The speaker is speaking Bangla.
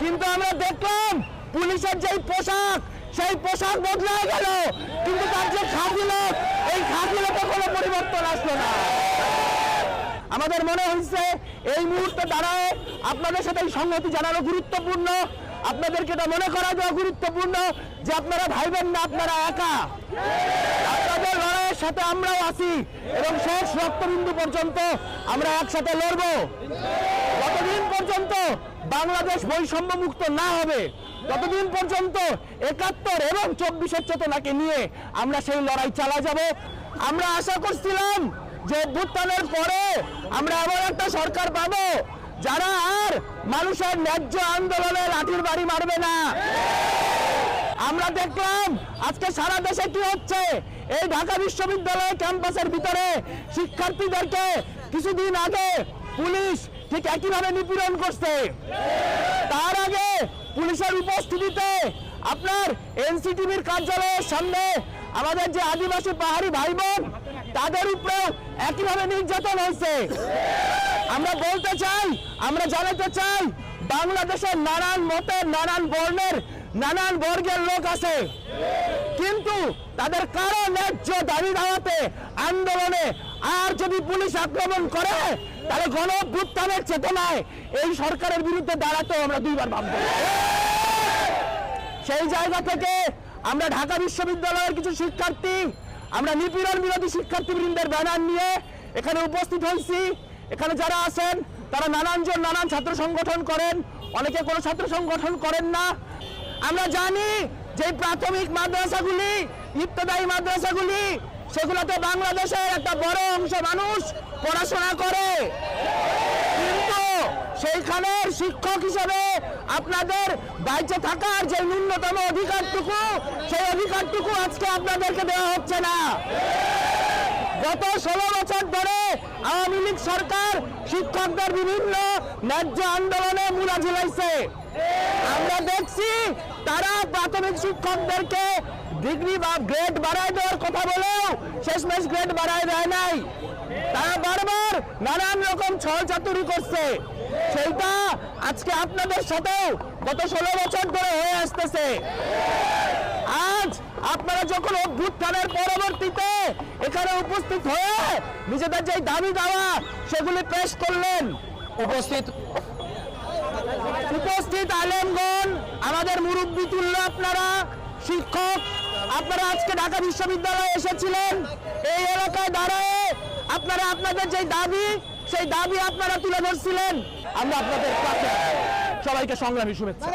কিন্তু আমরা দেখলাম পুলিশের যে পোশাক সেই পোশাক বদলে গেল, কিন্তু তার যে খাকিলোক এই খাকিলোকে কোনো পরিবর্তন আসলো না। আমাদের মনে হচ্ছে এই মুহূর্তে দাঁড়ায় আপনাদের সাথে সংহতি জানানো গুরুত্বপূর্ণ, আপনাদেরকে এটা মনে করা দেওয়া গুরুত্বপূর্ণ যে আপনারা ভাইবেন না আপনারা একা, আপনাদের লড়াইয়ের সাথে আমরাও আছি এবং শেষ রক্তবিন্দু পর্যন্ত আমরা একসাথে লড়ব। যতদিন পর্যন্ত বাংলাদেশ বৈষম্য মুক্ত না হবে ততদিন পর্যন্ত ৭১ এবং ২৪-এর চেতনাকে নিয়ে আমরা সেই লড়াই চালা যাব। আমরা আশা করছিলাম যে অভ্যুত্থানের পরে আমরা এমন একটা সরকার পাবো যারা আর মানুষের ন্যায্য আন্দোলনে লাঠির বাড়ি মারবে না। আমরা দেখলাম আজকে সারা দেশে কি হচ্ছে। এই ঢাকা বিশ্ববিদ্যালয় ক্যাম্পাসের ভিতরে শিক্ষার্থীদেরকে কিছুদিন আগে পুলিশ ঠিক একইভাবে নিপীড়ন করছে। তার আগে পুলিশের উপস্থিতিতে আপনার এনসিটিভির কার্যালয়ের সামনে আমাদের যে আদিবাসী পাহাড়ি ভাই বোন তাদের উপরে একইভাবে নির্যাতন হয়েছে। আমরা বলতে চাই, আমরা জানাতে চাই, বাংলাদেশের নানান মতের, নানান বর্ণের, নানান বর্গের লোক আছে, কিন্তু তাদের কারো ন্যায্য দাবি দাওয়াতে আন্দোলনে আর যদি পুলিশ আক্রমণ করে তাহলে গণ অভ্যুত্থানের চেতনায় এই সরকারের বিরুদ্ধে দাঁড়াতেও আমরা দুইবার ভাববো। সেই জায়গা থেকে আমরা ঢাকা বিশ্ববিদ্যালয়ের কিছু শিক্ষার্থী, আমরা নিপীড়ন বিরোধী শিক্ষার্থীবৃন্দের ব্যানার নিয়ে এখানে উপস্থিত হয়েছি। এখানে যারা আছেন তারা নানানজন নানান ছাত্র সংগঠন করেন, অনেকে কোনো ছাত্র সংগঠন করেন না। আমরা জানি যে প্রাথমিক মাদ্রাসাগুলি, ইবতদায়ী মাদ্রাসাগুলি, সেগুলোতে বাংলাদেশের একটা বড় অংশ মানুষ পড়াশোনা করে, কিন্তু সেইখানের শিক্ষক হিসেবে আপনাদের বাইচে থাকার যে ন্যূনতম অধিকারটুকু, সেই অধিকারটুকু আজকে আপনাদেরকে দেওয়া হচ্ছে না। গত 16 বছর ধরে আওয়ামী লীগ সরকার শিক্ষকদের বিভিন্ন ন্যায্য আন্দোলনে মূলা ঝুলাইছে। আমরা দেখছি তারা প্রাথমিক শিক্ষকদেরকে ডিগ্রি বা গ্রেড বাড়ায় দেওয়ার কথা বলেও শেষমেশ গ্রেড বাড়ায় দেয় নাই। তারা বারবার নানান রকম ছলচাতুরি করছে। সেইটা আজকে আপনাদের সাথেও গত 16 বছর ধরে হয়ে আসতেছে। আজ আপনারা যখন অভ্যুত্থানের পরবর্তীতে এখানে উপস্থিত হয়ে নিজেদের যে দাবি দাওয়া সেগুলি পেশ করলেন, উপস্থিত আলেমগণ, আমাদের মুরব্বী তুল্য আপনারা, শিক্ষক আপনারা আজকে ঢাকা বিশ্ববিদ্যালয়ে এসেছিলেন। এই এলাকায় দাঁড়ায় আপনারা আপনাদের যে দাবি সেই দাবি আপনারা তুলে ধরছিলেন। আমরা আপনাদের কাছে সবাইকে সংগ্রামী শুভেচ্ছা।